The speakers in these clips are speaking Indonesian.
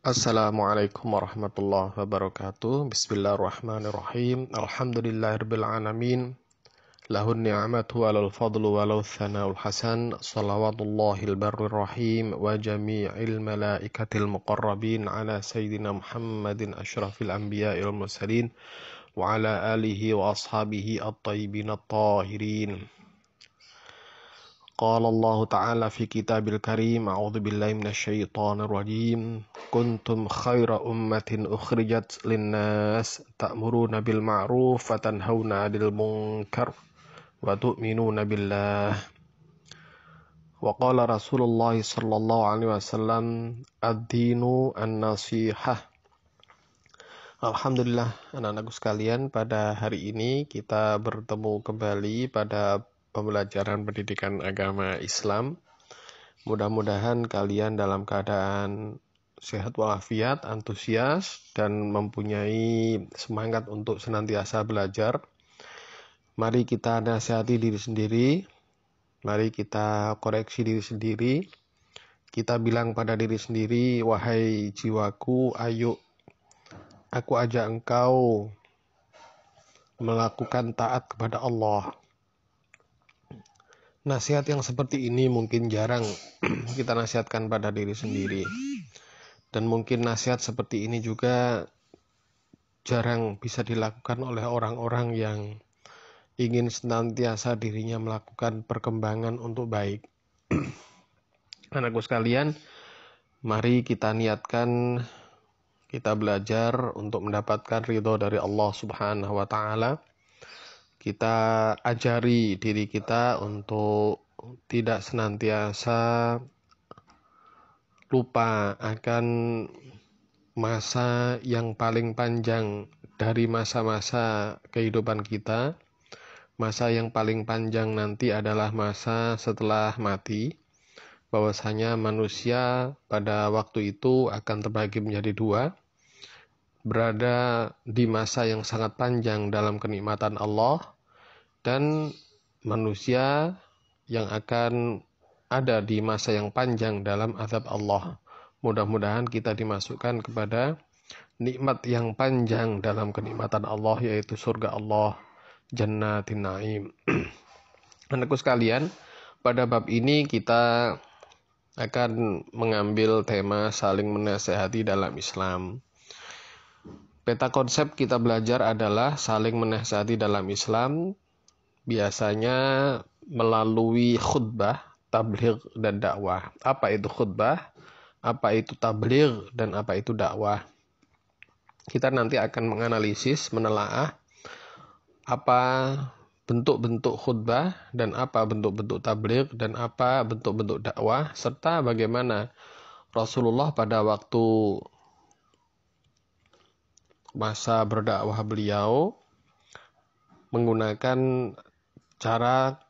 Assalamualaikum warahmatullahi wabarakatuh. Bismillahirrahmanirrahim. Alhamdulillahirabbil alamin. Lahun ni'matu walal fadlu walau thana'ul hasan. Salawatullahil barrir rahim wa jami'il malaikatil muqarrabin ala sayyidina Muhammadin asyrafil anbiya'il mursalin wa ala alihi wa ashabihi at-tayyibin at-tahirin. Qala Allah Ta'ala fi kitabil karim, a'udzu billahi minasyaitonir rajim. Kuntum khaira ummatin ukhrijat linnas ta'muruna bil ma'ruf wa tanhauna 'anil munkar wa tu'minuna billah. Wa qala Rasulullah sallallahu alaihi wasallam, ad-dinu an-nasihah. Alhamdulillah, anak-anakku sekalian, pada hari ini kita bertemu kembali pada pembelajaran pendidikan agama Islam. Mudah-mudahan kalian dalam keadaan sehat walafiat, antusias, dan mempunyai semangat untuk senantiasa belajar. Mari kita nasihati diri sendiri, mari kita koreksi diri sendiri. Kita bilang pada diri sendiri, wahai jiwaku, ayo aku ajak engkau melakukan taat kepada Allah. Nasihat yang seperti ini mungkin jarang kita nasihatkan pada diri sendiri. Dan mungkin nasihat seperti ini juga jarang bisa dilakukan oleh orang-orang yang ingin senantiasa dirinya melakukan perkembangan untuk baik. Anakku sekalian, mari kita niatkan, kita belajar untuk mendapatkan ridho dari Allah Subhanahu wa Ta'ala. Kita ajari diri kita untuk tidak senantiasa lupa akan masa yang paling panjang dari masa-masa kehidupan kita. Masa yang paling panjang nanti adalah masa setelah mati. Bahwasanya manusia pada waktu itu akan terbagi menjadi dua. Berada di masa yang sangat panjang dalam kenikmatan Allah, dan manusia yang akan ada di masa yang panjang dalam azab Allah. Mudah-mudahan kita dimasukkan kepada nikmat yang panjang dalam kenikmatan Allah, yaitu surga Allah, Jannatin Na'im. Anakku sekalian, pada bab ini kita akan mengambil tema saling menasehati dalam Islam. Peta konsep kita belajar adalah saling menasehati dalam Islam biasanya melalui khutbah, tabligh, dan dakwah. Apa itu khutbah? Apa itu tabligh? Dan apa itu dakwah? Kita nanti akan menganalisis, menelaah apa bentuk-bentuk khutbah, dan apa bentuk-bentuk tabligh, dan apa bentuk-bentuk dakwah, serta bagaimana Rasulullah pada waktu masa berdakwah beliau menggunakan cara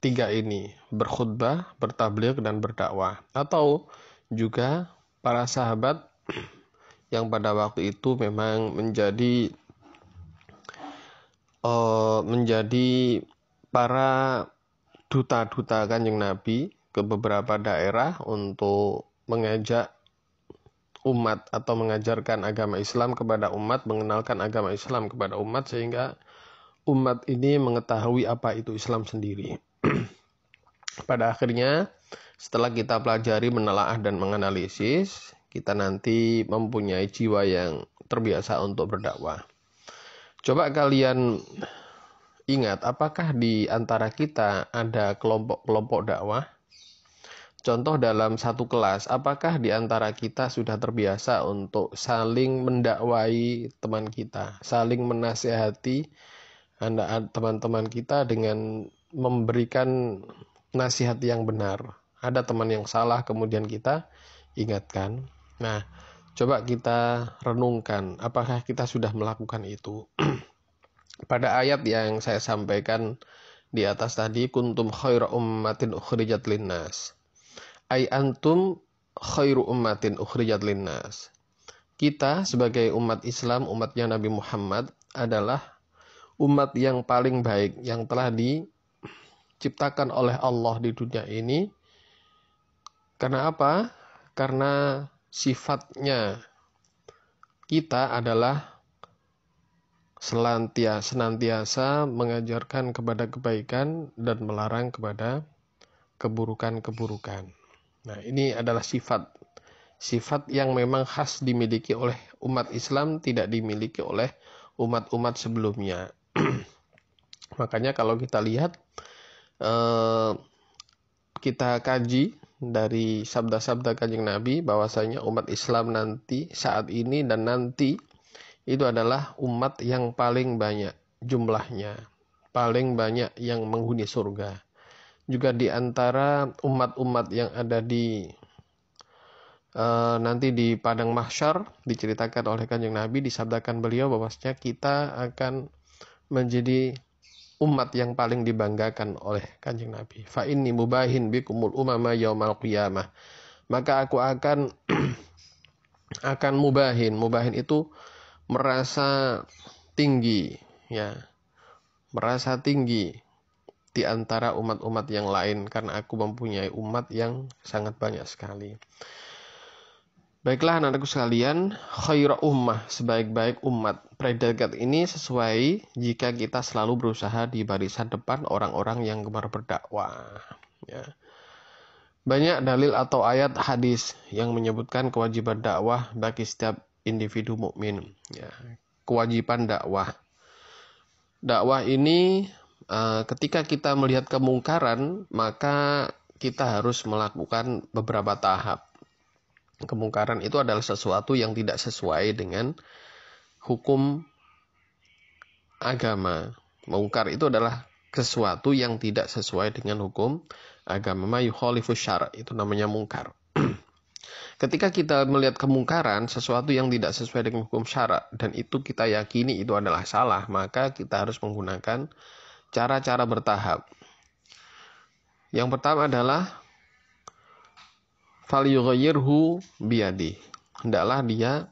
tiga ini, berkhutbah, bertabligh, dan berdakwah. Atau juga para sahabat yang pada waktu itu memang menjadi para duta-duta Kanjeng Nabi ke beberapa daerah untuk mengajak umat atau mengajarkan agama Islam kepada umat, mengenalkan agama Islam kepada umat, sehingga umat ini mengetahui apa itu Islam sendiri. Pada akhirnya, setelah kita pelajari, menelaah, dan menganalisis, kita nanti mempunyai jiwa yang terbiasa untuk berdakwah. Coba kalian ingat, apakah di antara kita ada kelompok-kelompok dakwah? Contoh dalam satu kelas, apakah di antara kita sudah terbiasa untuk saling mendakwai teman kita, saling menasihati teman-teman kita dengan memberikan nasihat yang benar? Ada teman yang salah, kemudian kita ingatkan. Nah, coba kita renungkan, apakah kita sudah melakukan itu? Pada ayat yang saya sampaikan di atas tadi, kuntum khairu ummatin ukhrijat linnas. Ai antum khairu ummatin ukhrijat linnas. Kita sebagai umat Islam, umatnya Nabi Muhammad, adalah umat yang paling baik yang telah diciptakan oleh Allah di dunia ini. Karena apa? Karena sifatnya kita adalah senantiasa mengajarkan kepada kebaikan dan melarang kepada keburukan-keburukan. Nah, ini adalah sifat yang memang khas dimiliki oleh umat Islam, tidak dimiliki oleh umat-umat sebelumnya. Makanya kalau kita lihat, kita kaji dari sabda-sabda Kanjeng Nabi bahwasanya umat Islam nanti, saat ini dan nanti, itu adalah umat yang paling banyak jumlahnya, paling banyak yang menghuni surga. Juga di antara umat-umat yang ada di nanti di padang mahsyar, diceritakan oleh Kanjeng Nabi, disabdakan beliau bahwasanya kita akan menjadi umat yang paling dibanggakan oleh Kanjeng Nabi. Fa inni mubahin bikumul umama yaumal qiyamah. Maka aku akan mubahin. Mubahin itu merasa tinggi, ya. Merasa tinggi di antara umat-umat yang lain karena aku mempunyai umat yang sangat banyak sekali. Baiklah anak-anakku sekalian, khairu ummah, sebaik-baik umat. Predikat ini sesuai jika kita selalu berusaha di barisan depan orang-orang yang gemar berdakwah. Ya. Banyak dalil atau ayat hadis yang menyebutkan kewajiban dakwah bagi setiap individu mukmin. Ya. Kewajiban dakwah. Dakwah ini ketika kita melihat kemungkaran, maka kita harus melakukan beberapa tahap. Kemungkaran itu adalah sesuatu yang tidak sesuai dengan hukum agama. Mungkar itu adalah sesuatu yang tidak sesuai dengan hukum agama. Ma yukhalifu syara', itu namanya mungkar. Ketika kita melihat kemungkaran, sesuatu yang tidak sesuai dengan hukum syara' dan itu kita yakini itu adalah salah, maka kita harus menggunakan cara-cara bertahap. Yang pertama adalah falyughayyirhu biyadi. Hendaklah dia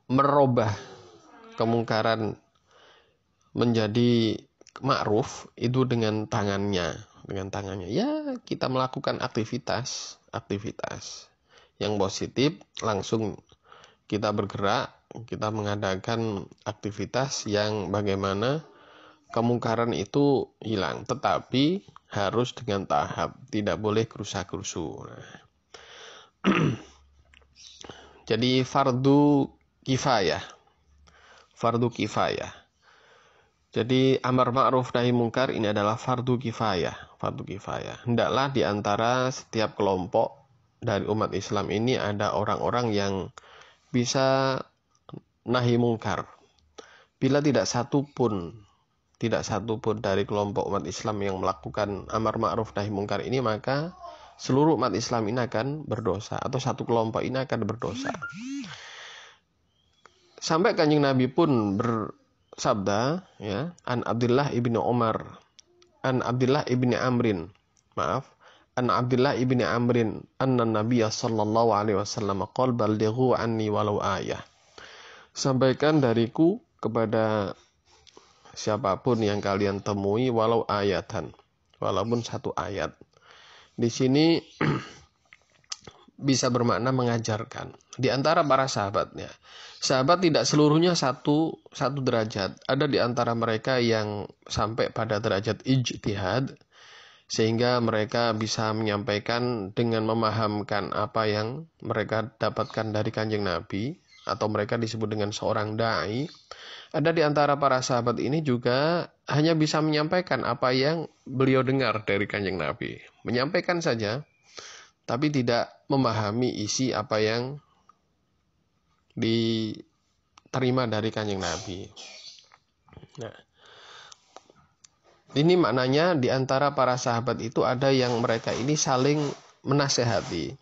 merubah kemungkaran menjadi ma'ruf itu dengan tangannya. Ya, kita melakukan aktivitas yang positif, langsung kita bergerak, kita mengadakan aktivitas yang bagaimana kemungkaran itu hilang, tetapi harus dengan tahap, tidak boleh kerusa-kerusu. Jadi fardu kifayah. Jadi amar ma'ruf nahi mungkar ini adalah fardu kifayah. Hendaklah di antara setiap kelompok dari umat Islam ini ada orang-orang yang bisa nahi mungkar. Bila tidak satu pun dari kelompok umat Islam yang melakukan amar ma'ruf nahi mungkar ini, maka seluruh umat Islam ini akan berdosa, atau satu kelompok ini akan berdosa. Sampai Kanjeng Nabi pun bersabda, ya, an Abdullah ibni Amrin anna Nabiyya sallallahu alaihi wasallam qala ballighu anni walau ayah. Sampaikan dariku kepada siapapun yang kalian temui walau ayatan, walaupun satu ayat. Di sini bisa bermakna mengajarkan. Di antara para sahabatnya, sahabat tidak seluruhnya satu derajat. Ada di antara mereka yang sampai pada derajat ijtihad, sehingga mereka bisa menyampaikan dengan memahamkan apa yang mereka dapatkan dari Kanjeng Nabi, atau mereka disebut dengan seorang da'i. Ada di antara para sahabat ini juga hanya bisa menyampaikan apa yang beliau dengar dari Kanjeng Nabi. Menyampaikan saja, tapi tidak memahami isi apa yang diterima dari Kanjeng Nabi. Nah, ini maknanya di antara para sahabat itu ada yang mereka ini saling menasehati.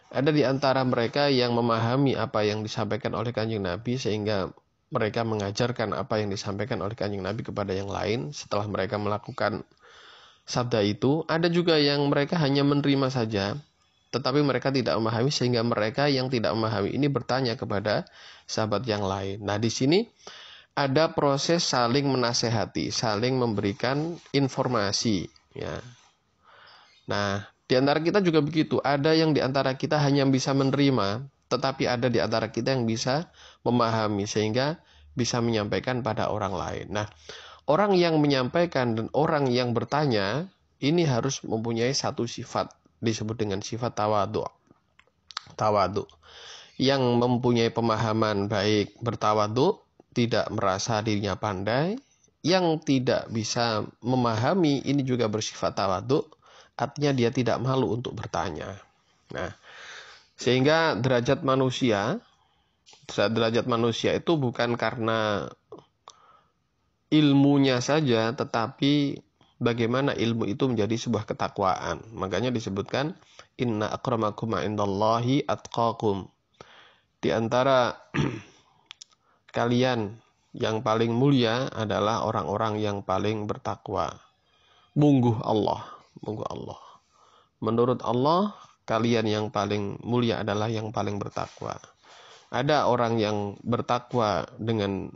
Ada di antara mereka yang memahami apa yang disampaikan oleh Kanjeng Nabi, sehingga mereka mengajarkan apa yang disampaikan oleh Kanjeng Nabi kepada yang lain setelah mereka melakukan sabda itu. Ada juga yang mereka hanya menerima saja, tetapi mereka tidak memahami, sehingga mereka yang tidak memahami ini bertanya kepada sahabat yang lain. Nah, di sini ada proses saling menasehati, saling memberikan informasi, ya. Nah, Di antara kita juga begitu. Ada yang di antara kita hanya bisa menerima, tetapi ada di antara kita yang bisa memahami sehingga bisa menyampaikan pada orang lain. Nah, orang yang menyampaikan dan orang yang bertanya ini harus mempunyai satu sifat, disebut dengan sifat tawadu. Tawadu. Yang mempunyai pemahaman baik bertawadu, tidak merasa dirinya pandai. Yang tidak bisa memahami ini juga bersifat tawadu, artinya dia tidak malu untuk bertanya. Nah, sehingga derajat manusia itu bukan karena ilmunya saja, tetapi bagaimana ilmu itu menjadi sebuah ketakwaan. Makanya disebutkan inna akramakum indallahi atqakum. Di antara kalian yang paling mulia adalah orang-orang yang paling bertakwa. Mungguh Allah. Menurut Allah, kalian yang paling mulia adalah yang paling bertakwa. Ada orang yang bertakwa dengan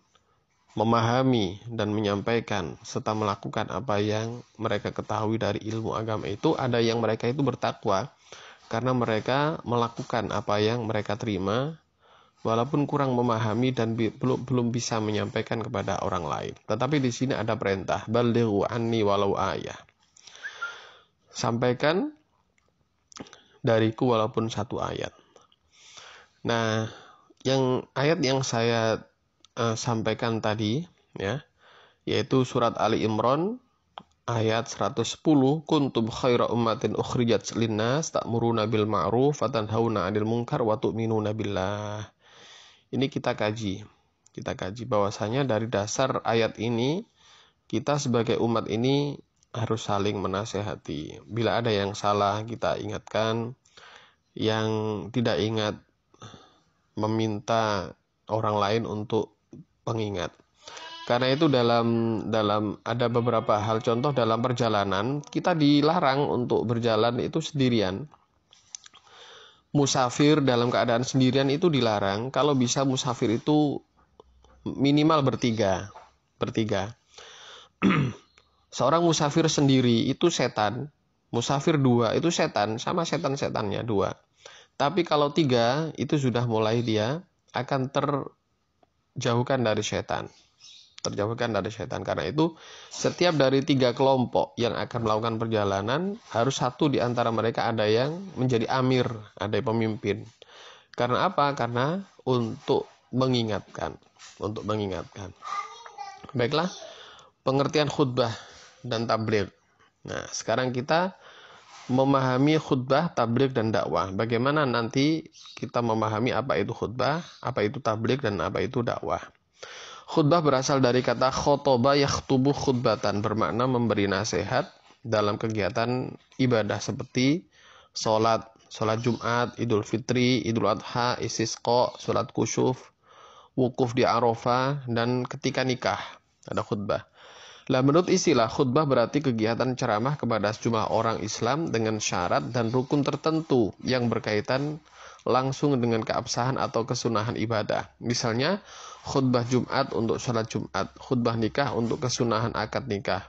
memahami dan menyampaikan serta melakukan apa yang mereka ketahui dari ilmu agama itu. Ada yang mereka itu bertakwa karena mereka melakukan apa yang mereka terima, walaupun kurang memahami dan belum bisa menyampaikan kepada orang lain. Tetapi di sini ada perintah, balighu anni walau ayah. Sampaikan dariku walaupun satu ayat. Nah, ayat yang saya sampaikan tadi, ya, yaitu surat Ali Imran ayat 110, kuntum khaira ummatin ukhrijat linnas ta'muruna bil ma'ruf wa tanhauna 'anil munkar wa tu'minuna billah. Ini kita kaji bahwasanya dari dasar ayat ini kita sebagai umat ini harus saling menasehati. Bila ada yang salah kita ingatkan, yang tidak ingat meminta orang lain untuk pengingat. Karena itu dalam ada beberapa hal, contoh dalam perjalanan kita dilarang untuk berjalan itu sendirian. Musafir dalam keadaan sendirian itu dilarang. Kalau bisa musafir itu minimal bertiga. Seorang musafir sendiri itu setan. Musafir dua itu setan, sama setan-setannya dua. Tapi kalau tiga itu sudah mulai dia akan terjauhkan dari setan. Karena itu setiap dari tiga kelompok yang akan melakukan perjalanan harus satu di antara mereka ada yang menjadi amir, ada yang pemimpin. Karena apa? Karena untuk mengingatkan. Baiklah, pengertian khutbah dan tabligh. Nah, sekarang kita memahami khutbah, tabligh dan dakwah. Bagaimana nanti kita memahami apa itu khutbah, apa itu tabligh dan apa itu dakwah. Khutbah berasal dari kata khotoba yakhtubu khutbatan, bermakna memberi nasihat dalam kegiatan ibadah seperti sholat Jumat, Idul Fitri, Idul Adha, Istisqa, sholat kusuf, wukuf di Arafah, dan ketika nikah ada khutbah. Menurut istilah, khutbah berarti kegiatan ceramah kepada sejumlah orang Islam dengan syarat dan rukun tertentu yang berkaitan langsung dengan keabsahan atau kesunahan ibadah. Misalnya, khutbah Jumat untuk sholat Jumat, khutbah nikah untuk kesunahan akad nikah.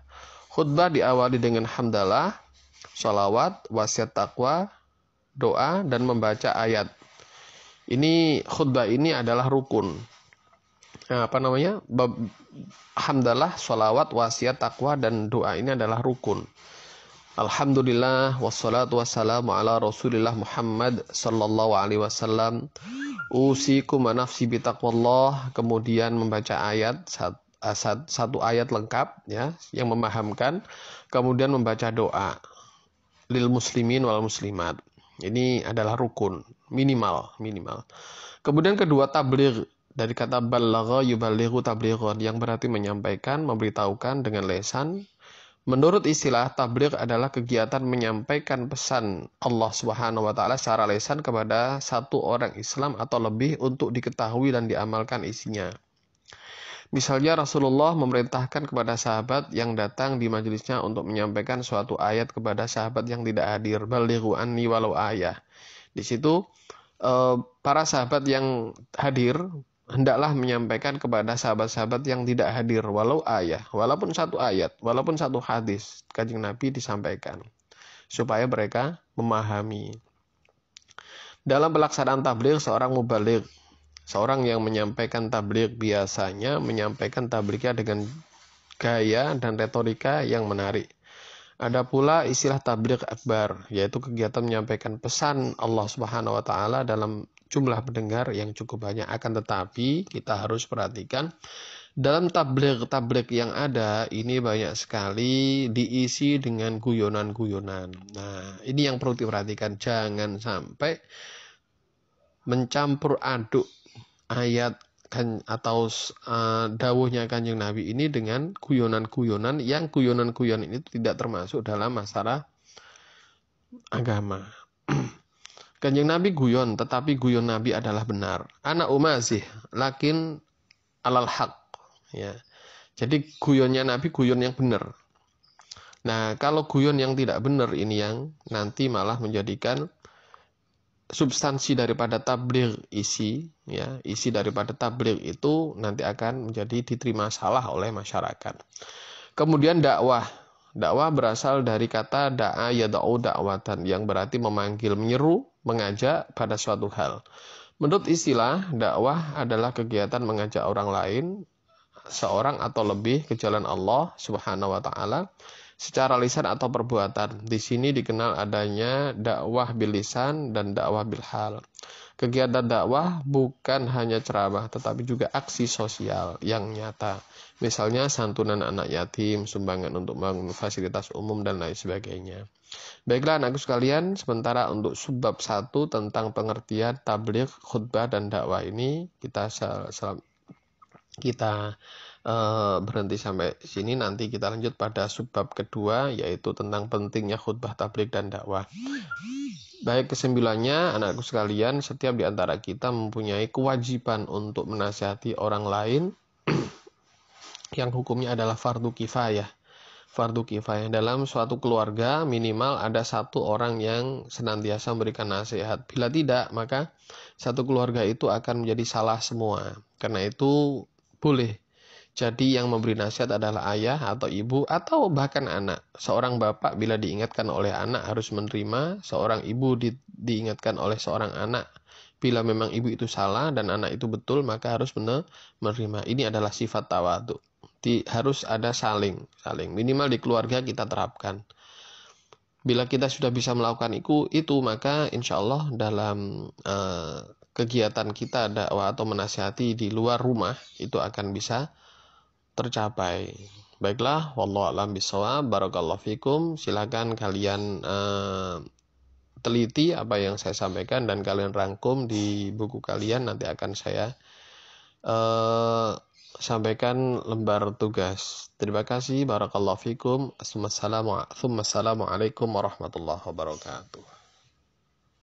Khutbah diawali dengan hamdalah, sholawat, wasiat taqwa, doa, dan membaca ayat. Khutbah ini adalah rukun. Hamdalah, sholawat, wasiat taqwa, dan doa ini adalah rukun. Alhamdulillah wassalatu wassalamu ala Rasulillah Muhammad sallallahu alaihi wasallam. Usikum wa nafsi bitaqwallah. Kemudian membaca ayat satu ayat lengkap, ya, yang memahamkan. Kemudian membaca doa lil muslimin wal muslimat. Ini adalah rukun minimal. Kemudian kedua, tabligh, dari kata balagha yuballighu tablighan, yang berarti menyampaikan, memberitahukan dengan lisan. Menurut istilah, tabligh adalah kegiatan menyampaikan pesan Allah Subhanahu wa taala secara lisan kepada satu orang Islam atau lebih untuk diketahui dan diamalkan isinya. Misalnya Rasulullah memerintahkan kepada sahabat yang datang di majelisnya untuk menyampaikan suatu ayat kepada sahabat yang tidak hadir, balighu anni walau ayah. Di situ para sahabat yang hadir hendaklah menyampaikan kepada sahabat-sahabat yang tidak hadir walaupun satu ayat, walaupun satu hadis Kanjeng Nabi disampaikan. supaya mereka memahami. Dalam pelaksanaan tabligh, seorang mubaligh, seorang yang menyampaikan tabligh biasanya menyampaikan tablighnya dengan gaya dan retorika yang menarik. Ada pula istilah tabligh akbar, yaitu kegiatan menyampaikan pesan Allah Subhanahu wa taala dalam jumlah pendengar yang cukup banyak. Akan tetapi kita harus perhatikan dalam tabligh yang ada ini banyak sekali diisi dengan guyonan-guyonan. Nah, ini yang perlu diperhatikan, jangan sampai mencampur aduk ayat atau dawuhnya Kanjeng Nabi ini dengan guyonan-guyonan yang guyonan-guyonan itu tidak termasuk dalam masalah agama. Kanjeng Nabi guyon, tetapi guyon Nabi adalah benar. Ana umazih, lakin alal haq. Ya. Jadi guyonnya Nabi guyon yang benar. Nah, kalau guyon yang tidak benar ini yang nanti malah menjadikan substansi daripada tabligh isi daripada tabligh itu nanti akan menjadi diterima salah oleh masyarakat. Kemudian dakwah berasal dari kata da'a yad'u da'watan yang berarti memanggil, menyeru, mengajak pada suatu hal. Menurut istilah, dakwah adalah kegiatan mengajak orang lain, seorang atau lebih ke jalan Allah Subhanahu wa taala secara lisan atau perbuatan. Di sini dikenal adanya dakwah bil lisan dan dakwah bil hal. Kegiatan dakwah bukan hanya ceramah, tetapi juga aksi sosial yang nyata. Misalnya santunan anak yatim, sumbangan untuk membangun fasilitas umum, dan lain sebagainya. Baiklah anakku sekalian, sementara untuk subbab 1 tentang pengertian tabligh, khutbah, dan dakwah ini kita berhenti sampai sini. Nanti kita lanjut pada subbab kedua, yaitu tentang pentingnya khutbah, tabligh, dan dakwah. Baik, kesimpulannya anakku sekalian, setiap di antara kita mempunyai kewajiban untuk menasihati orang lain yang hukumnya adalah fardu kifayah. Fardu kifayah dalam suatu keluarga minimal ada satu orang yang senantiasa memberikan nasihat. Bila tidak, maka satu keluarga itu akan menjadi salah semua. Karena itu boleh jadi yang memberi nasihat adalah ayah atau ibu atau bahkan anak. Seorang bapak bila diingatkan oleh anak harus menerima. Seorang ibu diingatkan oleh seorang anak bila memang ibu itu salah dan anak itu betul, maka harus menerima. Ini adalah sifat tawadhu. Harus ada saling. Minimal di keluarga kita terapkan. Bila kita sudah bisa melakukan itu maka insya Allah dalam kegiatan kita dakwah atau menasihati di luar rumah itu akan bisa tercapai. Baiklah, wallahu a'lam bishawab. Barakallahu fikum. Silakan kalian teliti apa yang saya sampaikan dan kalian rangkum di buku kalian. Nanti akan saya sampaikan lembar tugas. Terima kasih. Barakallahu fikum. Assalamualaikum warahmatullahi wabarakatuh.